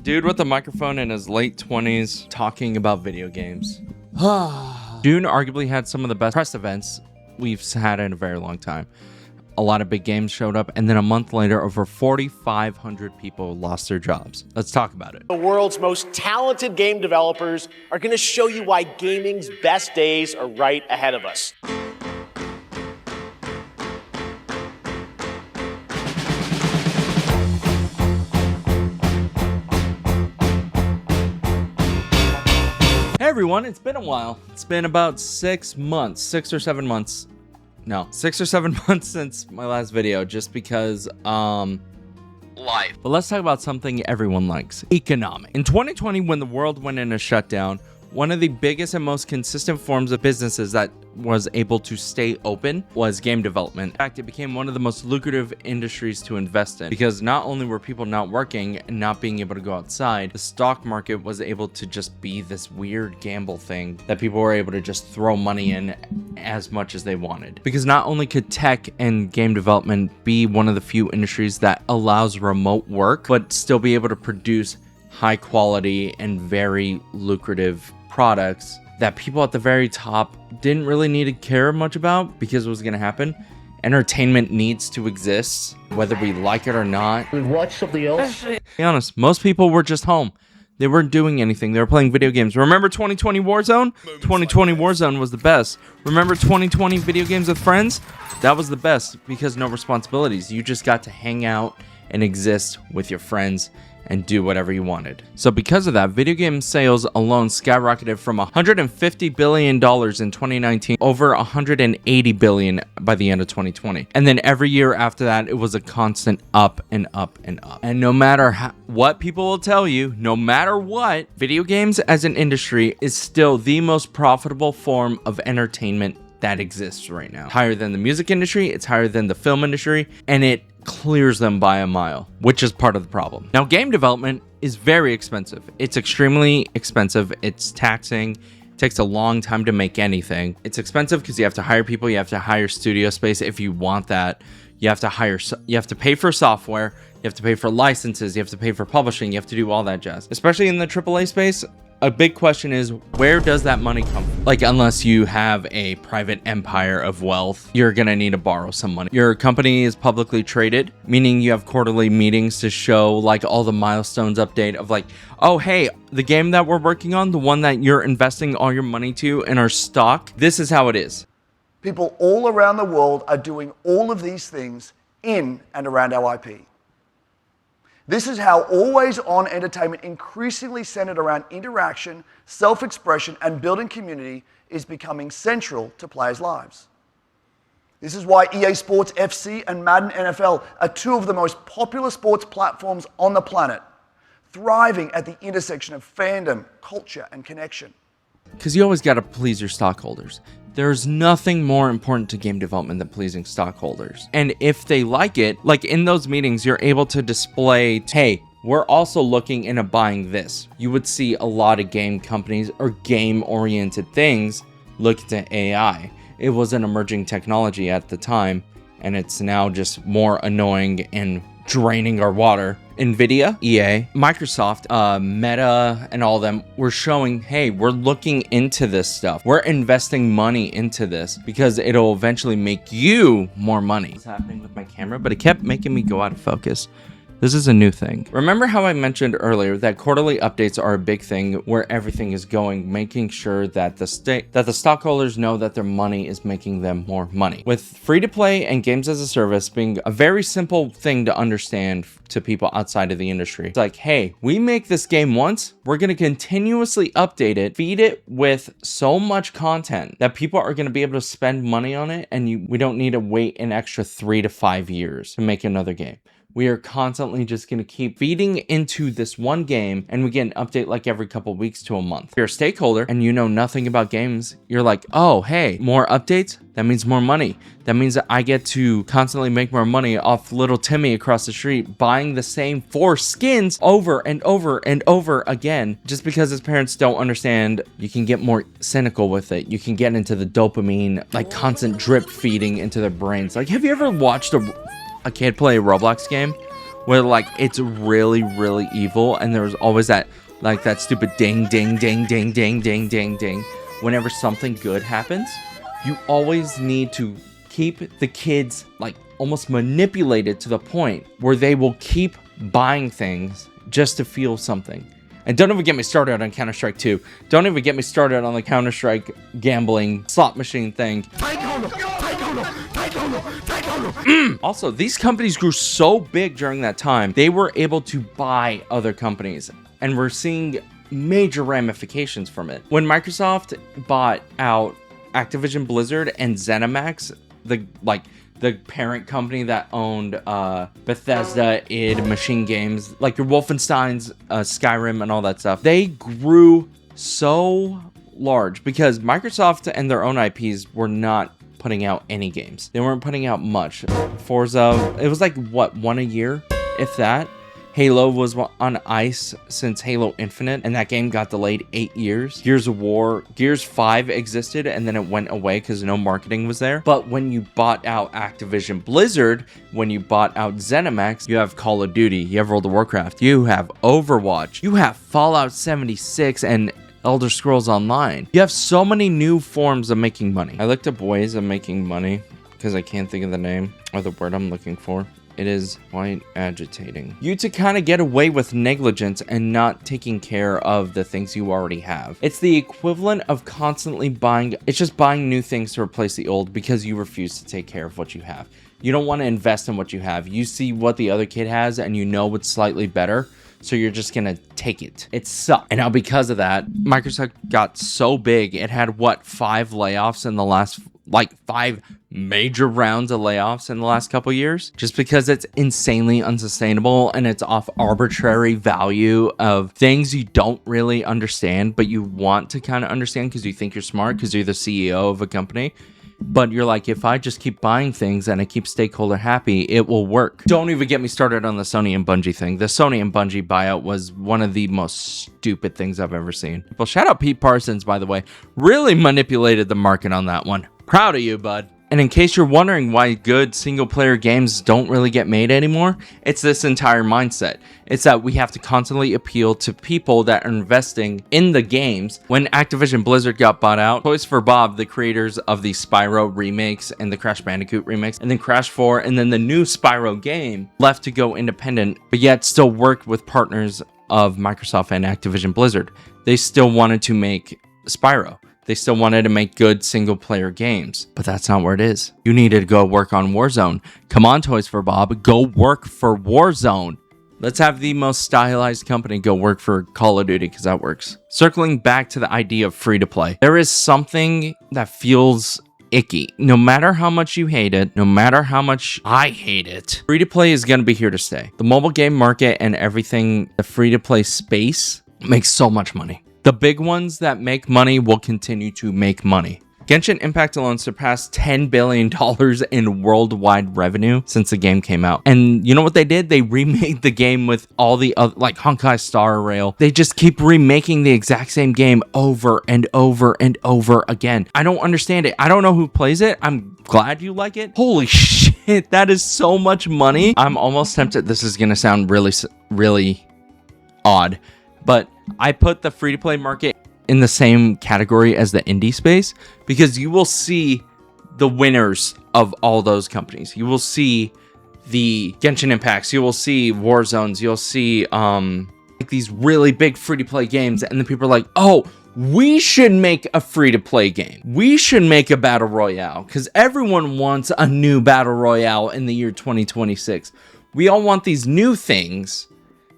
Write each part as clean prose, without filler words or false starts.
Dude with a microphone in his late 20s talking about video games. June arguably had some of the best press events we've had in a very long time. A lot of big games showed up, and then a month later, over 4,500 people lost their jobs. Let's talk about it. The world's most talented game developers are going to show you why gaming's best days are right ahead of us. Hey everyone, it's been a while. It's been about 6 months, 6 or 7 months. No, 6 or 7 months since my last video, just because, life. But let's talk about something everyone likes, economics. In 2020, when the world went in a shutdown, one of the biggest and most consistent forms of businesses that was able to stay open was game development. In fact, it became one of the most lucrative industries to invest in because not only were people not working and not being able to go outside, the stock market was able to just be this weird gamble thing that people were able to just throw money in as much as they wanted. Because not only could tech and game development be one of the few industries that allows remote work, but still be able to produce high quality and very lucrative products that people at the very top didn't really need to care much about because it was going to happen. Entertainment needs to exist, whether we like it or not. We watch something else. To be honest, most people were just home. They weren't doing anything. They were playing video games. Remember 2020 Warzone? 2020 Warzone was the best. Remember 2020 video games with friends? That was the best because no responsibilities. You just got to hang out and exist with your friends and do whatever you wanted. So because of that, video game sales alone skyrocketed from $150 billion in 2019 over $180 billion by the end of 2020. And then every year after that, it was a constant up and up and up. And no matter what people will tell you, no matter what, video games as an industry is still the most profitable form of entertainment that exists right now. Higher than the music industry, it's higher than the film industry, and it clears them by a mile, which is part of the problem. Now, game development is very expensive. It's extremely expensive. It's taxing. It takes a long time to make anything. It's expensive because you have to hire people. You have to hire studio space if you want that. You have to pay for software. You have to pay for licenses. You have to pay for publishing. You have to do all that jazz. Especially in the AAA space, a big question is, where does that money come from? Like, unless you have a private empire of wealth, you're gonna need to borrow some money. Your company is publicly traded, meaning you have quarterly meetings to show like all the milestones update of like, oh, hey, the game that we're working on, the one that you're investing all your money to in our stock, this is how it is. People all around the world are doing all of these things in and around our IP. This is how always-on entertainment increasingly centered around interaction, self-expression, and building community is becoming central to players' lives. This is why EA Sports FC and Madden NFL are two of the most popular sports platforms on the planet, thriving at the intersection of fandom, culture, and connection. Because you always got to please your stockholders. There's nothing more important to game development than pleasing stockholders. And if they like it, like in those meetings, you're able to display, hey, we're also looking into buying this. You would see a lot of game companies or game-oriented things look to AI. It was an emerging technology at the time, and it's now just more annoying and draining our water. Nvidia, EA, Microsoft, Meta, and all of them were showing, hey, we're looking into this stuff. We're investing money into this because it'll eventually make you more money. What's happening with my camera, but it kept making me go out of focus. This is a new thing. Remember how I mentioned earlier that quarterly updates are a big thing where everything is going, making sure that the stockholders know that their money is making them more money. With free-to-play and games as a service being a very simple thing to understand to people outside of the industry. It's like, hey, we make this game once, we're going to continuously update it, feed it with so much content that people are going to be able to spend money on it, and we don't need to wait an extra 3 to 5 years to make another game. We are constantly just going to keep feeding into this one game, and we get an update like every couple weeks to a month. If you're a stakeholder and you know nothing about games, you're like, oh, hey, more updates? That means more money. That means that I get to constantly make more money off little Timmy across the street buying the same 4 skins over and over and over again. Just because his parents don't understand, you can get more cynical with it. You can get into the dopamine, like constant drip feeding into their brains. Like, have you ever watched a kid play a Roblox game where like it's really, really evil, and there's always that like that stupid ding, ding, ding, ding, ding, ding, ding, ding. Whenever something good happens, you always need to keep the kids like almost manipulated to the point where they will keep buying things just to feel something. And don't even get me started on Counter-Strike 2. Don't even get me started on the Counter-Strike gambling slot machine thing. Also, these companies grew so big during that time, they were able to buy other companies. And we're seeing major ramifications from it. When Microsoft bought out Activision Blizzard and ZeniMax, the parent company that owned Bethesda, id, Machine Games, like your Wolfensteins, Skyrim, and all that stuff, they grew so large because Microsoft and their own IPs were not putting out any games. They weren't putting out much. Forza, it was like, what, one a year, if that? Halo was on ice since Halo Infinite, and that game got delayed 8 years. Gears of War, Gears 5 existed, and then it went away because no marketing was there. But when you bought out Activision Blizzard, when you bought out ZeniMax, you have Call of Duty, you have World of Warcraft, you have Overwatch, you have Fallout 76, and Elder Scrolls Online. You have so many new forms of making money. I looked up ways of making money because I can't think of the name or the word I'm looking for. It is quite agitating. You to kind of get away with negligence and not taking care of the things you already have. It's the equivalent of constantly buying, it's just buying new things to replace the old because you refuse to take care of what you have. You don't want to invest in what you have. You see what the other kid has and you know it's slightly better, so you're just gonna take it. It sucks. And now because of that, Microsoft got so big, it had what, 5 layoffs in the last, like 5 major rounds of layoffs in the last couple years, just because it's insanely unsustainable and it's off arbitrary value of things you don't really understand, but you want to kind of understand because you think you're smart because you're the CEO of a company. But you're like, if I just keep buying things and I keep stakeholder happy, it will work. Don't even get me started on the Sony and Bungie thing. The Sony and Bungie buyout was one of the most stupid things I've ever seen. Well, shout out Pete Parsons, by the way. Really manipulated the market on that one. Proud of you, bud. And in case you're wondering why good single-player games don't really get made anymore, it's this entire mindset. It's that we have to constantly appeal to people that are investing in the games. When Activision Blizzard got bought out, Toys for Bob, the creators of the Spyro remakes and the Crash Bandicoot remakes, and then Crash 4, and then the new Spyro game, left to go independent, but yet still worked with partners of Microsoft and Activision Blizzard. They still wanted to make Spyro. They still wanted to make good single-player games, but that's not where it is. You needed to go work on Warzone. Come on, Toys for Bob, go work for Warzone. Let's have the most stylized company go work for Call of Duty, because that works. Circling back to the idea of free-to-play, there is something that feels icky. No matter how much you hate it, no matter how much I hate it, free-to-play is going to be here to stay. The mobile game market and everything, the free-to-play space, makes so much money. The big ones that make money will continue to make money. Genshin Impact alone surpassed $10 billion in worldwide revenue since the game came out. And you know what they did? They remade the game with all the other, like Honkai Star Rail. They just keep remaking the exact same game over and over and over again. I don't understand it. I don't know who plays it. I'm glad you like it. Holy shit, that is so much money. I'm almost tempted. This is going to sound really odd, but I put the free-to-play market in the same category as the indie space because you will see the winners of all those companies. You will see the Genshin Impacts, you will see Warzones, you'll see like these really big free-to-play games, and then people are like, oh, we should make a free-to-play game. We should make a battle royale because everyone wants a new battle royale in the year 2026. We all want these new things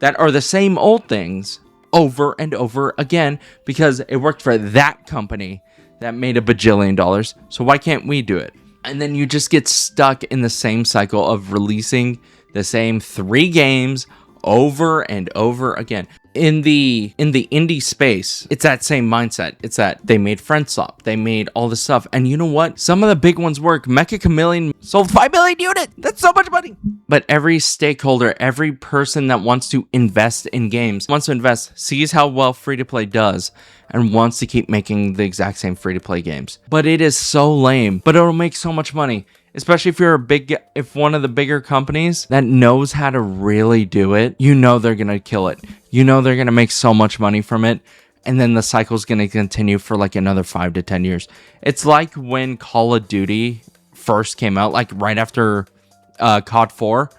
that are the same old things over and over again because it worked for that company that made $1 bajillion. So why can't we do it? And then you just get stuck in the same cycle of releasing the same 3 games over and over again. In the indie space, it's that same mindset. It's that they made FriendSwap, they made all this stuff, and you know what? Some of the big ones work. Mecha Chameleon sold 5 million units. That's so much money. But every stakeholder, every person that wants to invest in games, wants to invest, sees how well free-to-play does, and wants to keep making the exact same free-to-play games. But it is so lame. But it'll make so much money. Especially if one of the bigger companies that knows how to really do it, you know they're going to kill it. You know they're going to make so much money from it. And then the cycle's going to continue for like another 5 to 10 years. It's like when Call of Duty first came out, like right after COD 4,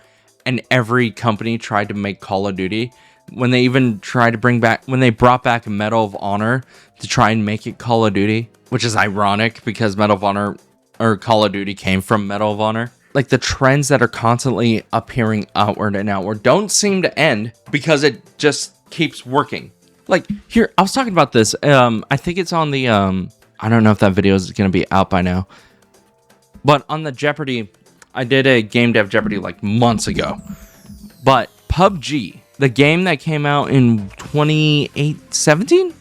and every company tried to make Call of Duty. When they even tried to when they brought back Medal of Honor to try and make it Call of Duty, which is ironic because Medal of Honor or Call of Duty came from Medal of Honor. Like the trends that are constantly appearing outward and outward don't seem to end because it just keeps working. Like here, I was talking about this. I think it's on the, I don't know if that video is going to be out by now, but on the Jeopardy, I did a game dev Jeopardy like months ago, but PUBG, the game that came out in 17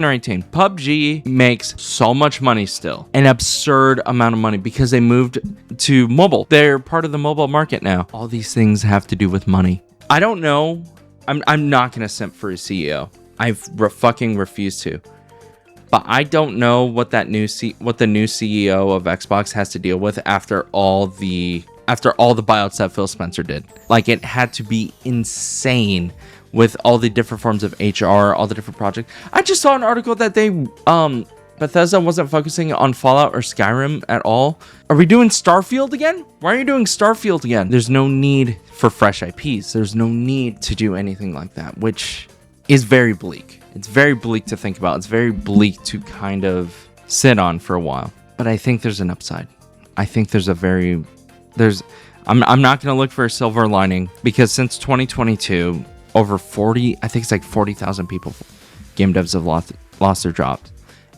or 18. PUBG makes so much money still. An absurd amount of money because they moved to mobile. They're part of the mobile market now. All these things have to do with money. I don't know. I'm not going to simp for a CEO. I fucking refuse to. But I don't know what the new CEO of Xbox has to deal with after all the buyouts that Phil Spencer did. Like it had to be insane with all the different forms of HR, all the different projects. I just saw an article that Bethesda wasn't focusing on Fallout or Skyrim at all. Are we doing Starfield again? Why are you doing Starfield again? There's no need for fresh IPs. There's no need to do anything like that, which is very bleak. It's very bleak to think about. It's very bleak to kind of sit on for a while. But I think there's an upside. I think I'm not going to look for a silver lining because since 2022, over 40,000 people, game devs have lost their jobs.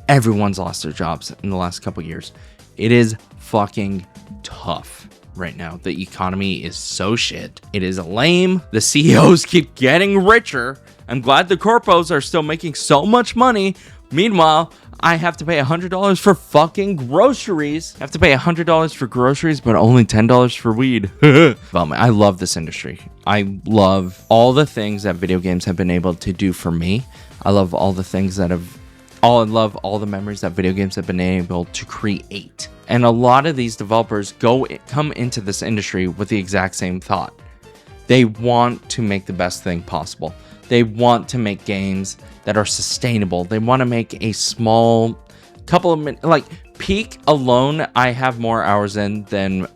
Everyone's lost their jobs in the last couple years. It is fucking tough right now. The economy is so shit. It is lame. The CEOs keep getting richer. I'm glad the corpos are still making so much money. Meanwhile, I have to pay $100 for fucking groceries. I have to pay $100 for groceries, but only $10 for weed. I love this industry. I love all the things that video games have been able to do for me. I love all the things I love all the memories that video games have been able to create. And a lot of these developers come into this industry with the exact same thought. They want to make the best thing possible. They want to make games that are sustainable. They want to make a small couple of minutes. Like Peak alone, I have more hours in than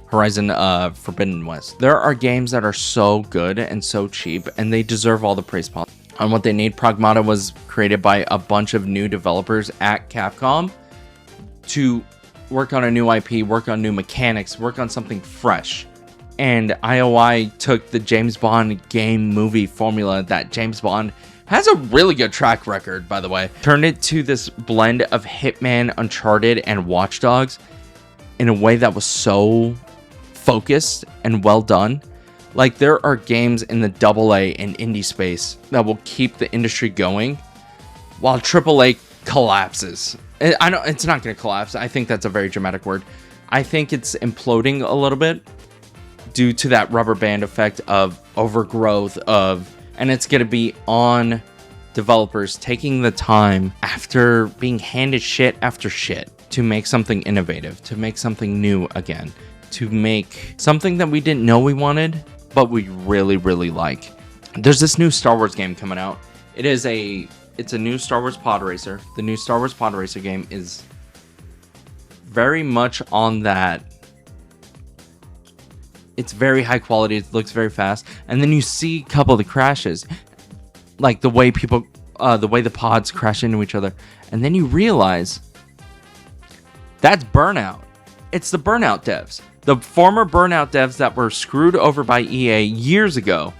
Horizon Forbidden West. There are games that are so good and so cheap, and they deserve all the praise possible. On what they need, Pragmata was created by a bunch of new developers at Capcom to work on a new IP, work on new mechanics, work on something fresh. And IOI took the James Bond game movie formula that James Bond has a really good track record, by the way, turned it to this blend of Hitman, Uncharted, and Watch Dogs in a way that was so focused and well done. Like, there are games in the AA and indie space that will keep the industry going while AAA collapses. I know it's not going to collapse. I think that's a very dramatic word. I think it's imploding a little bit due to that rubber band effect of overgrowth and it's going to be on developers taking the time after being handed shit after shit to make something innovative, to make something new again, to make something that we didn't know we wanted, but we really, really like. There's this new Star Wars game coming out. It's a new Star Wars pod racer. The new Star Wars pod racer game is very much on that. It's very high quality. It looks very fast. And then you see a couple of the crashes, like the way the pods crash into each other. And then you realize that's Burnout. It's the Burnout devs. The former Burnout devs that were screwed over by EA years ago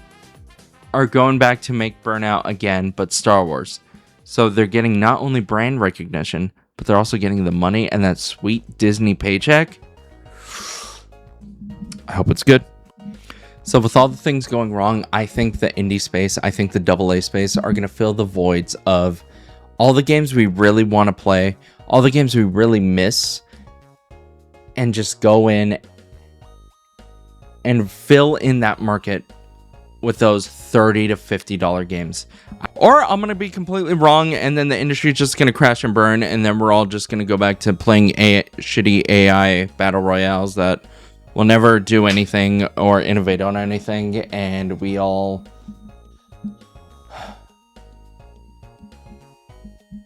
are going back to make Burnout again, but Star Wars. So they're getting not only brand recognition, but they're also getting the money and that sweet Disney paycheck. I hope it's good. So with all the things going wrong, I think the indie space, I think the AA space are going to fill the voids of all the games we really want to play, all the games we really miss, and just go in and fill in that market with those $30 to $50 games. Or I'm going to be completely wrong, and then the industry is just going to crash and burn, and then we're all just going to go back to playing shitty AI battle royales that will never do anything or innovate on anything, and we all...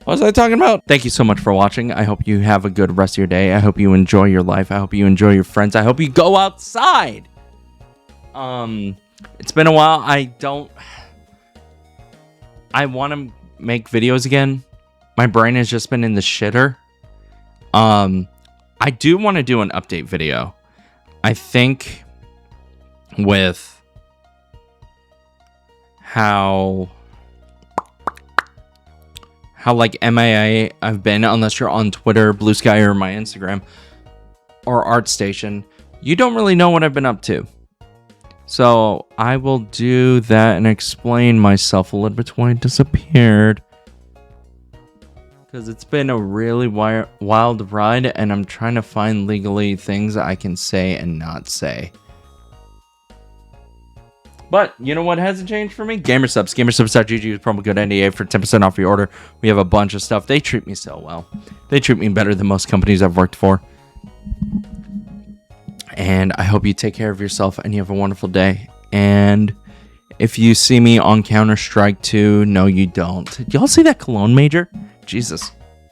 What was I talking about? Thank you so much for watching. I hope you have a good rest of your day. I hope you enjoy your life. I hope you enjoy your friends. I hope you go outside. It's been a while. I want to make videos again. My brain has just been in the shitter. I do want to do an update video. I think with how like MIA I've been, unless you're on Twitter, Blue Sky, or my Instagram, or ArtStation, you don't really know what I've been up to. So I will do that and explain myself a little bit when I disappeared. Because it's been a really wild ride, and I'm trying to find legally things I can say and not say. But you know what hasn't changed for me? Gamersubs. Gamersubs.gg is promo code NDA for 10% off your order. We have a bunch of stuff. They treat me so well. They treat me better than most companies I've worked for. And I hope you take care of yourself and you have a wonderful day. And if you see me on Counter-Strike 2, no, you don't. Y'all see that cologne major? Jesus.